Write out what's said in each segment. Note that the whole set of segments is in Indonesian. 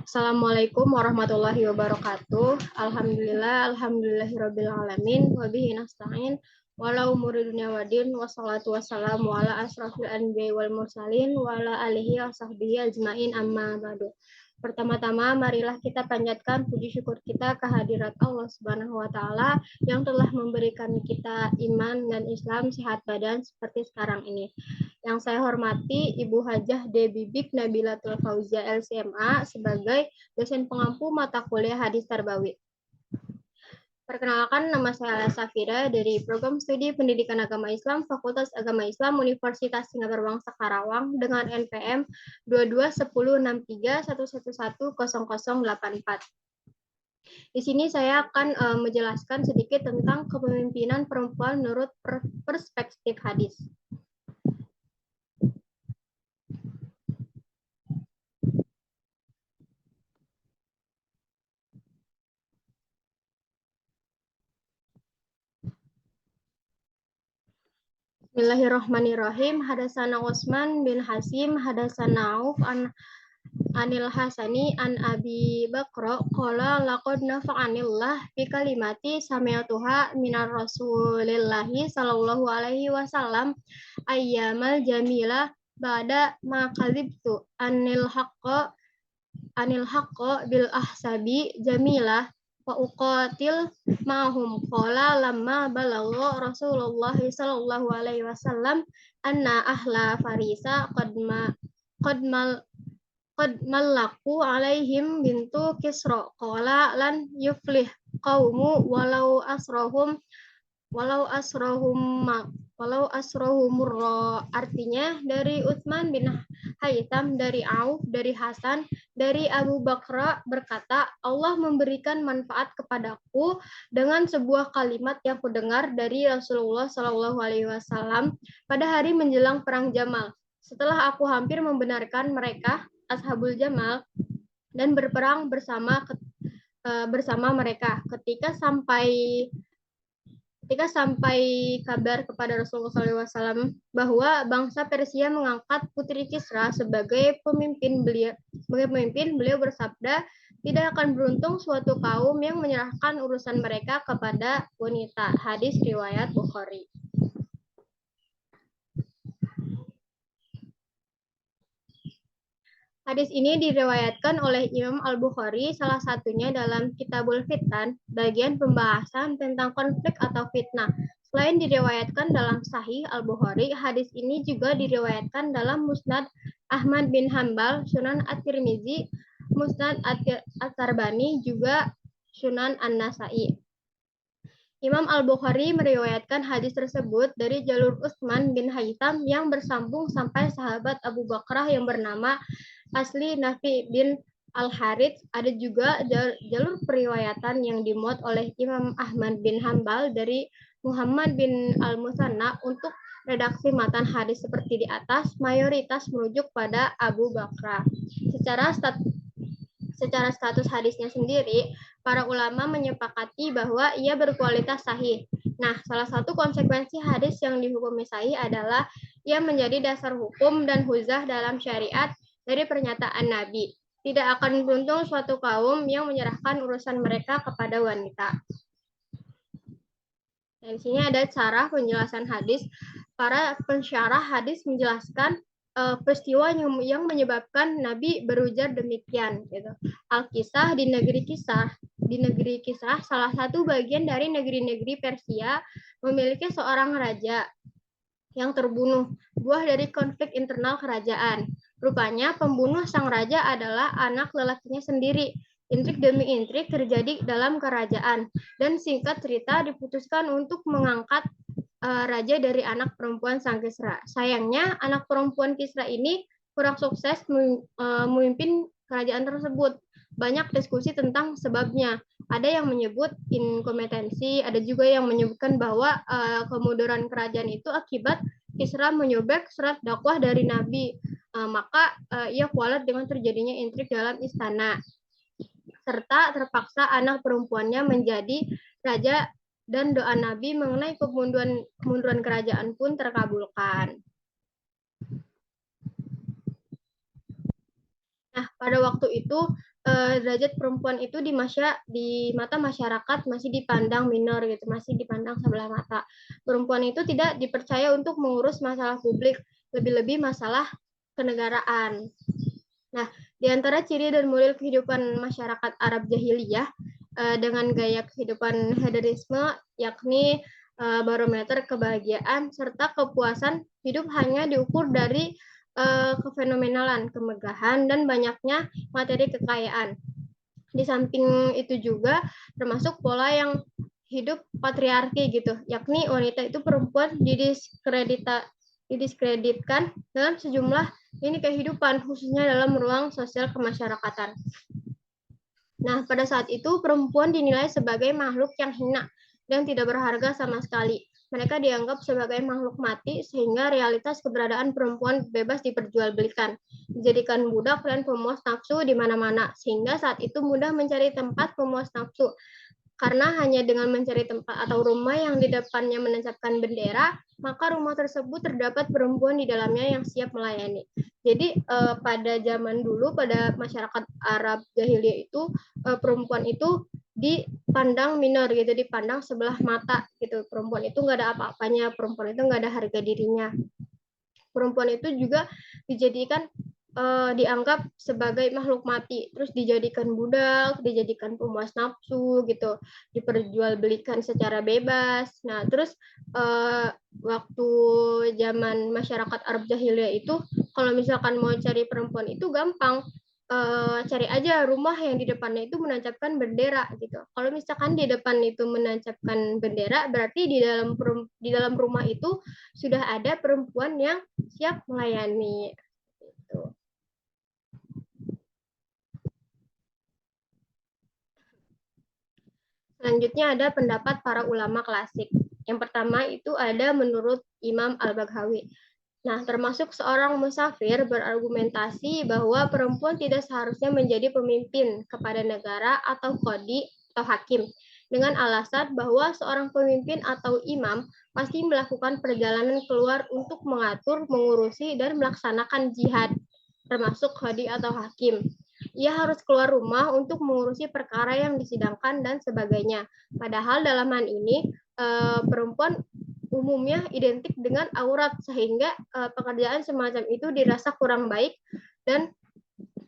Assalamualaikum warahmatullahi wabarakatuh. Alhamdulillahirabbil alamin wa bihi nasta'in wala umuri dunya waddin wassalatu wassalamu ala asrofil anbiya'i wal mursalin wa ala alihi wa sahbihi ajmain amma ba'du. Pertama-tama marilah kita panjatkan puji syukur kita kehadirat Allah Subhanahu wa taala yang telah memberikan kita iman dan Islam, sehat badan seperti sekarang ini. Yang saya hormati Ibu Hajah D. Bibik Nabilatul Fauzia LCMA sebagai dosen pengampu mata kuliah Hadis Tarbawiyah. Perkenalkan, nama saya Ala Safira dari Program Studi Pendidikan Agama Islam Fakultas Agama Islam Universitas Singapura Bangsa Karawang dengan NPM 221063111084. Di sini saya akan menjelaskan sedikit tentang kepemimpinan perempuan menurut perspektif hadis. Bismillahirrahmanirrahim. Hadasana Utsman bin Hasim, hadasana Auf anil Hasani an Abi Bakra qala laqad nafa'anillah bi kalimati sami'tuha minar Rasulillahi sallallahu alaihi wasallam ayyamal jamilah ba'da ma kadzibtu anil haqqa bil ahsabi jamilah wa uqatil ma'hum qala lamma balagha Rasulullah sallallahu alaihi wasallam anna ahla farisa qad mallaku alaihim bintu Kisra qala lan yuflih qaumu walau asrohumurro. Artinya dari Utsman bin Haytham, dari Auf, dari Hasan, dari Abu Bakra berkata, Allah memberikan manfaat kepadaku dengan sebuah kalimat yang kudengar dari Rasulullah Shallallahu Alaihi Wasallam pada hari menjelang perang Jamal. Setelah aku hampir membenarkan mereka, Ashabul Jamal, dan berperang bersama mereka. Ketika sampai kabar kepada Rasulullah SAW bahwa bangsa Persia mengangkat Putri Kisra sebagai pemimpin, beliau bersabda, tidak akan beruntung suatu kaum yang menyerahkan urusan mereka kepada wanita. Hadis riwayat Bukhari. Hadis ini diriwayatkan oleh Imam Al-Bukhari, salah satunya dalam Kitabul Fitan, bagian pembahasan tentang konflik atau fitnah. Selain diriwayatkan dalam Sahih Al-Bukhari, hadis ini juga diriwayatkan dalam Musnad Ahmad bin Hanbal, Sunan At-Tirmizi, Musnad At-Tarbani, juga Sunan An-Nasai. Imam Al-Bukhari meriwayatkan hadis tersebut dari jalur Utsman bin Haytham yang bersambung sampai sahabat Abu Bakrah yang bernama Asli Nafi bin Al-Harits. Ada juga jalur periwayatan yang dimuat oleh Imam Ahmad bin Hanbal dari Muhammad bin Al-Musanna. Untuk redaksi matan hadis seperti di atas, mayoritas merujuk pada Abu Bakrah. Secara status hadisnya sendiri, para ulama menyepakati bahwa ia berkualitas sahih. Nah, salah satu konsekuensi hadis yang dihukumi sahih adalah ia menjadi dasar hukum dan hujjah dalam syariat dari pernyataan Nabi. Tidak akan beruntung suatu kaum yang menyerahkan urusan mereka kepada wanita. Dan di sini ada cara penjelasan hadis. Para pensyarah hadis menjelaskan peristiwa yang menyebabkan Nabi berujar demikian. Gitu. Al-Kisah di negeri Kisah, salah satu bagian dari negeri-negeri Persia, memiliki seorang raja yang terbunuh, buah dari konflik internal kerajaan. Rupanya pembunuh sang raja adalah anak lelakinya sendiri. Intrik demi intrik terjadi dalam kerajaan, dan singkat cerita diputuskan untuk mengangkat raja dari anak perempuan sang Kisra. Sayangnya anak perempuan Kisra ini kurang sukses memimpin kerajaan tersebut. Banyak diskusi tentang sebabnya. Ada yang menyebut inkompetensi, ada juga yang menyebutkan bahwa kemunduran kerajaan itu akibat Kisra menyobek surat dakwah dari Nabi. Maka ia kualat dengan terjadinya intrik dalam istana, serta terpaksa anak perempuannya menjadi raja, dan doa Nabi mengenai kemunduran kerajaan pun terkabulkan. Nah, pada waktu itu derajat perempuan itu di mata masyarakat masih dipandang minor gitu, masih dipandang sebelah mata. Perempuan itu tidak dipercaya untuk mengurus masalah publik, lebih-lebih masalah kenegaraan. Nah, di antara ciri dan model kehidupan masyarakat Arab jahiliyah dengan gaya kehidupan hedonisme, yakni barometer kebahagiaan serta kepuasan hidup hanya diukur dari kefenomenalan, kemegahan, dan banyaknya materi kekayaan. Di samping itu juga termasuk pola yang hidup patriarki gitu, yakni wanita itu perempuan didiskreditkan dalam sejumlah ini kehidupan, khususnya dalam ruang sosial kemasyarakatan. Nah, pada saat itu perempuan dinilai sebagai makhluk yang hina dan tidak berharga sama sekali. Mereka dianggap sebagai makhluk mati sehingga realitas keberadaan perempuan bebas diperjualbelikan, dijadikan budak dan pemuas nafsu di mana-mana, sehingga saat itu mudah mencari tempat pemuas nafsu. Karena hanya dengan mencari tempat atau rumah yang di depannya menancapkan bendera, maka rumah tersebut terdapat perempuan di dalamnya yang siap melayani. Jadi pada zaman dulu, pada masyarakat Arab jahiliyah itu, perempuan itu dipandang minor gitu, dipandang sebelah mata gitu. Perempuan itu nggak ada apa-apanya, perempuan itu nggak ada harga dirinya. Perempuan itu juga dijadikan dianggap sebagai makhluk mati, terus dijadikan budak, dijadikan pemuas nafsu gitu, diperjualbelikan secara bebas. Nah, terus waktu zaman masyarakat Arab jahiliyah itu, kalau misalkan mau cari perempuan itu gampang, cari aja rumah yang di depannya itu menancapkan bendera gitu. Kalau misalkan di depan itu menancapkan bendera, berarti di dalam rumah itu sudah ada perempuan yang siap melayani. Gitu. Selanjutnya ada pendapat para ulama klasik. Yang pertama itu ada menurut Imam Al-Baghawi. Nah, termasuk seorang musafir berargumentasi bahwa perempuan tidak seharusnya menjadi pemimpin kepada negara atau qadi atau hakim dengan alasan bahwa seorang pemimpin atau imam pasti melakukan perjalanan keluar untuk mengatur, mengurusi, dan melaksanakan jihad, termasuk qadi atau hakim. Ia harus keluar rumah untuk mengurusi perkara yang disidangkan dan sebagainya. Padahal dalam hal ini perempuan umumnya identik dengan aurat sehingga pekerjaan semacam itu dirasa kurang baik dan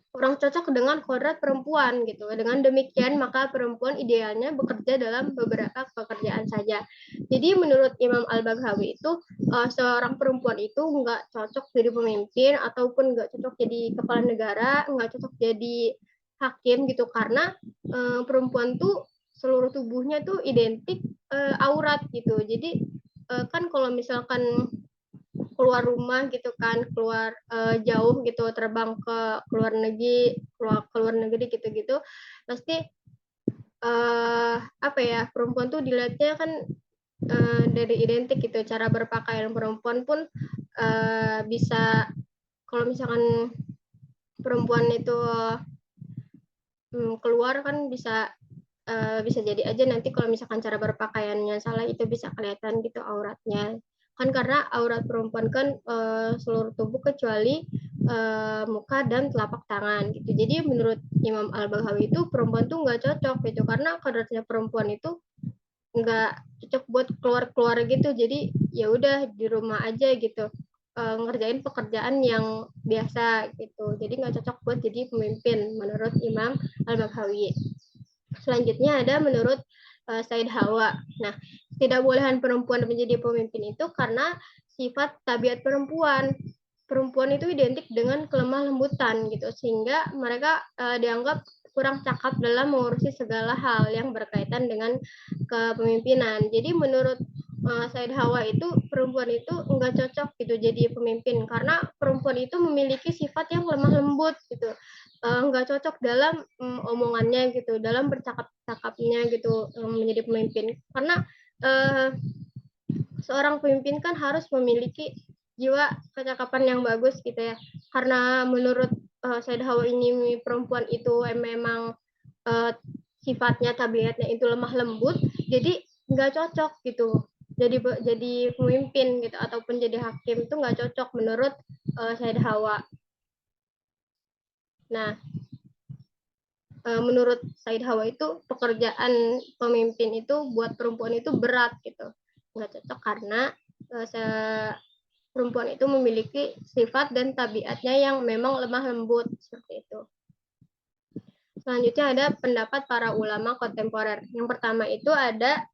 kurang cocok dengan kodrat perempuan gitu. Dengan demikian maka perempuan idealnya bekerja dalam beberapa pekerjaan saja. Jadi menurut Imam Al-Baghawi itu seorang perempuan itu nggak cocok jadi pemimpin ataupun nggak cocok jadi kepala negara, nggak cocok jadi hakim gitu karena perempuan tuh seluruh tubuhnya tuh identik aurat gitu. Jadi kan kalau misalkan keluar rumah gitu kan, keluar jauh gitu, terbang ke luar negeri gitu-gitu, pasti apa ya, perempuan tuh dilihatnya kan dari identik gitu, cara berpakaian perempuan pun bisa, kalau misalkan perempuan itu keluar kan bisa jadi aja nanti kalau misalkan cara berpakaiannya salah itu bisa kelihatan gitu auratnya kan, karena aurat perempuan kan seluruh tubuh kecuali muka dan telapak tangan gitu. Jadi menurut Imam Al-Baghawi itu perempuan tuh nggak cocok gitu karena kodratnya perempuan itu nggak cocok buat keluar-keluar gitu. Jadi ya udah di rumah aja gitu, ngerjain pekerjaan yang biasa gitu. Jadi nggak cocok buat jadi pemimpin menurut Imam Al-Baghawi. Selanjutnya ada menurut Said Hawa. Nah, tidak bolehan perempuan menjadi pemimpin itu karena sifat tabiat perempuan. Perempuan itu identik dengan kelemah lembutan gitu, sehingga mereka dianggap kurang cakap dalam mengurusi segala hal yang berkaitan dengan kepemimpinan. Jadi menurut Said Hawa itu perempuan itu enggak cocok gitu jadi pemimpin karena perempuan itu memiliki sifat yang lemah lembut gitu, nggak cocok dalam omongannya gitu, dalam bercakap-cakapnya gitu menjadi pemimpin. Karena seorang pemimpin kan harus memiliki jiwa kecakapan yang bagus gitu ya. Karena menurut Said Hawa ini perempuan itu memang sifatnya tabiatnya itu lemah lembut, jadi nggak cocok gitu. Jadi pemimpin gitu ataupun jadi hakim itu nggak cocok menurut Said Hawa. Nah, menurut Said Hawa itu pekerjaan pemimpin itu buat perempuan itu berat gitu, nggak cocok karena perempuan itu memiliki sifat dan tabiatnya yang memang lemah lembut seperti itu. Selanjutnya ada pendapat para ulama kontemporer. Yang pertama itu ada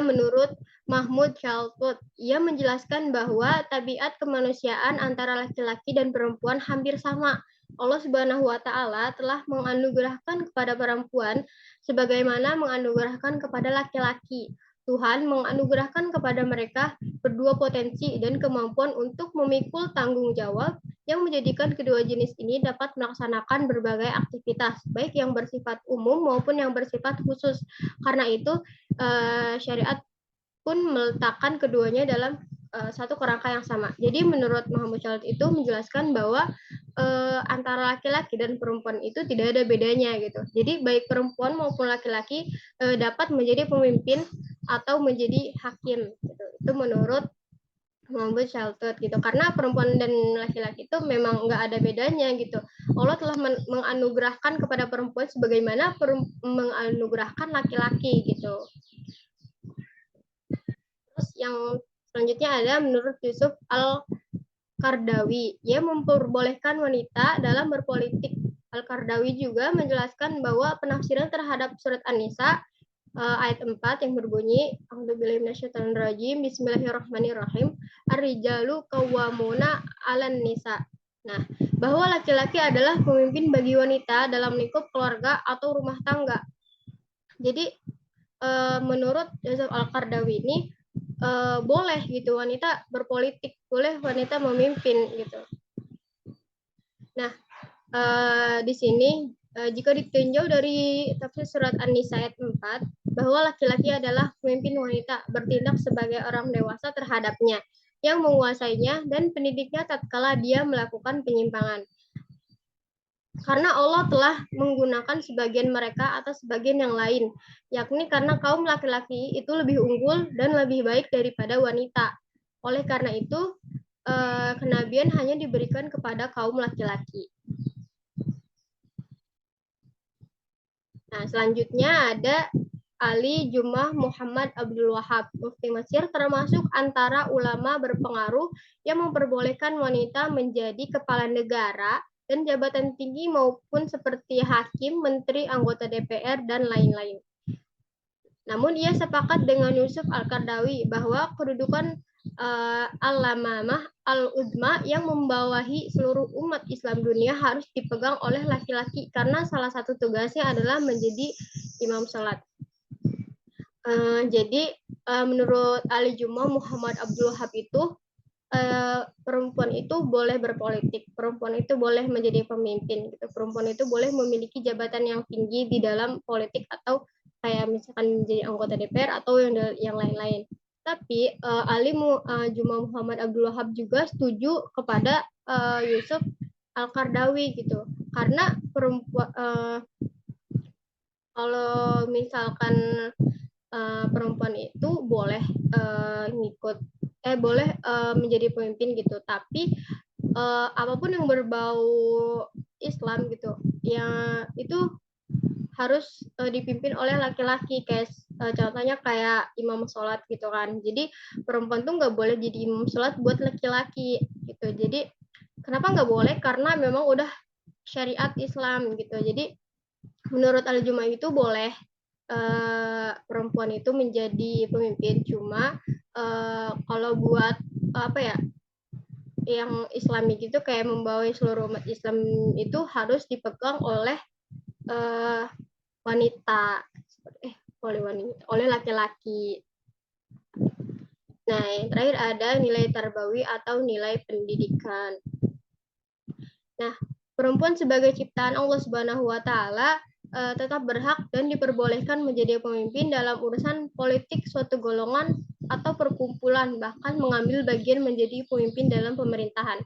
menurut Mahmud Chaltut. Ia menjelaskan bahwa tabiat kemanusiaan antara laki-laki dan perempuan hampir sama. Allah Subhanahu wa taala telah menganugerahkan kepada perempuan sebagaimana menganugerahkan kepada laki-laki. Tuhan menganugerahkan kepada mereka berdua potensi dan kemampuan untuk memikul tanggung jawab yang menjadikan kedua jenis ini dapat melaksanakan berbagai aktivitas, baik yang bersifat umum maupun yang bersifat khusus. Karena itu, syariat pun meletakkan keduanya dalam satu kerangka yang sama. Jadi menurut Muhammad Khalid itu menjelaskan bahwa antara laki-laki dan perempuan itu tidak ada bedanya gitu. Jadi baik perempuan maupun laki-laki dapat menjadi pemimpin atau menjadi hakim gitu. Itu menurut Muhammad Shelton gitu. Karena perempuan dan laki-laki itu memang nggak ada bedanya gitu. Allah telah menganugerahkan kepada perempuan sebagaimana menganugerahkan laki-laki gitu. Terus yang selanjutnya ada menurut Yusuf Al-Qardawi, ia memperbolehkan wanita dalam berpolitik. Al-Qardawi juga menjelaskan bahwa penafsiran terhadap surat An-Nisa ayat 4 yang berbunyi A'udzubillahi minasyaitonirrajim Bismillahirrahmanirrahim Ar-rijalu qawwamuna 'alan nisa. Nah, bahwa laki-laki adalah pemimpin bagi wanita dalam lingkup keluarga atau rumah tangga. Jadi menurut Yusuf Al-Qardawi ini boleh gitu wanita berpolitik, boleh wanita memimpin gitu. Nah, di sini jika ditinjau dari tafsir surat An-Nisa ayat 4 bahwa laki-laki adalah pemimpin wanita bertindak sebagai orang dewasa terhadapnya yang menguasainya dan pendidiknya tatkala dia melakukan penyimpangan. Karena Allah telah menggunakan sebagian mereka atas sebagian yang lain, yakni karena kaum laki-laki itu lebih unggul dan lebih baik daripada wanita. Oleh karena itu, kenabian hanya diberikan kepada kaum laki-laki. Nah, selanjutnya ada Ali Jumah Muhammad Abdul Wahab, Mufti Mesir, termasuk antara ulama berpengaruh yang memperbolehkan wanita menjadi kepala negara dan jabatan tinggi maupun seperti hakim, menteri, anggota DPR, dan lain-lain. Namun ia sepakat dengan Yusuf Al-Qardawi bahwa kedudukan al-lamamah al-udma yang membawahi seluruh umat Islam dunia harus dipegang oleh laki-laki karena salah satu tugasnya adalah menjadi imam sholat. Jadi menurut Ali Juma Muhammad Abdul Wahab itu perempuan itu boleh berpolitik, perempuan itu boleh menjadi pemimpin, gitu. Perempuan itu boleh memiliki jabatan yang tinggi di dalam politik atau kayak misalkan menjadi anggota DPR atau yang lain-lain. Tapi Ali Juma Muhammad Abdul Wahab juga setuju kepada Yusuf Al-Qardawi gitu. Karena perempuan kalau misalkan perempuan itu boleh ngikut boleh menjadi pemimpin gitu, tapi apapun yang berbau Islam gitu ya itu harus dipimpin oleh laki-laki, kayak contohnya kayak imam sholat gitu kan. Jadi perempuan tuh nggak boleh jadi imam sholat buat laki-laki gitu. Jadi kenapa nggak boleh? Karena memang udah syariat Islam gitu. Jadi menurut Al-Jum'ah itu boleh perempuan itu menjadi pemimpin, cuma kalau buat apa ya yang Islami gitu kayak membawa seluruh umat Islam itu harus dipegang oleh wanita oleh laki-laki. Nah, yang terakhir ada nilai tarbawi atau nilai pendidikan. Nah, perempuan sebagai ciptaan Allah Subhanahu wa taala tetap berhak dan diperbolehkan menjadi pemimpin dalam urusan politik suatu golongan atau perkumpulan, bahkan mengambil bagian menjadi pemimpin dalam pemerintahan.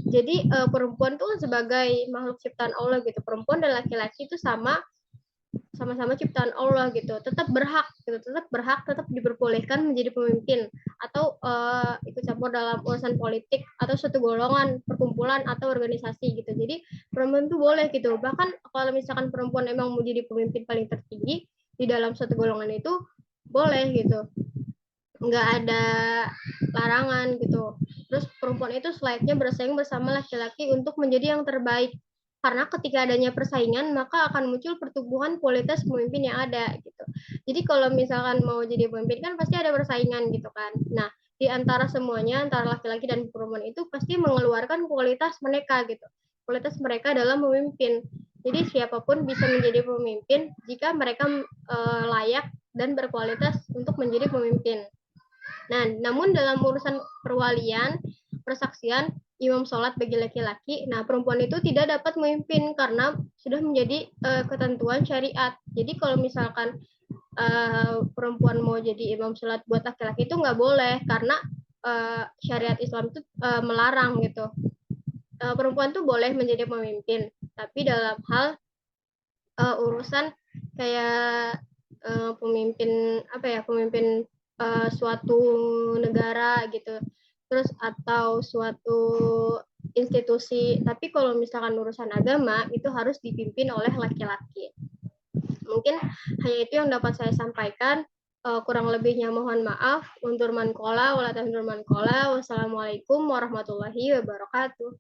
Jadi perempuan itu sebagai makhluk ciptaan Allah gitu. Perempuan dan laki-laki itu sama sama-sama ciptaan Allah gitu, tetap berhak gitu, tetap diperbolehkan menjadi pemimpin atau ikut campur dalam urusan politik atau suatu golongan, perkumpulan atau organisasi gitu. Jadi perempuan tuh boleh gitu. Bahkan kalau misalkan perempuan emang mau jadi pemimpin paling tertinggi di dalam suatu golongan itu boleh gitu. Nggak ada larangan gitu. Terus perempuan itu selayaknya bersaing bersama laki-laki untuk menjadi yang terbaik. Karena ketika adanya persaingan, maka akan muncul pertumbuhan kualitas pemimpin yang ada gitu. Jadi kalau misalkan mau jadi pemimpin kan pasti ada persaingan gitu kan. Nah, di antara semuanya, antara laki-laki dan perempuan itu pasti mengeluarkan kualitas mereka gitu. Kualitas mereka dalam memimpin. Jadi siapapun bisa menjadi pemimpin jika mereka layak dan berkualitas untuk menjadi pemimpin. Nah, namun dalam urusan perwalian, persaksian, imam sholat bagi laki-laki, nah perempuan itu tidak dapat memimpin karena sudah menjadi ketentuan syariat. Jadi kalau misalkan perempuan mau jadi imam sholat buat laki-laki itu nggak boleh karena syariat Islam itu melarang gitu. Perempuan tuh boleh menjadi pemimpin, tapi dalam hal urusan kayak pemimpin apa ya, pemimpin suatu negara gitu, terus atau suatu institusi. Tapi kalau misalkan urusan agama itu harus dipimpin oleh laki-laki. Mungkin hanya itu yang dapat saya sampaikan. Kurang lebihnya mohon maaf. Untur mankola, wala tandur mankola. Wassalamualaikum warahmatullahi wabarakatuh.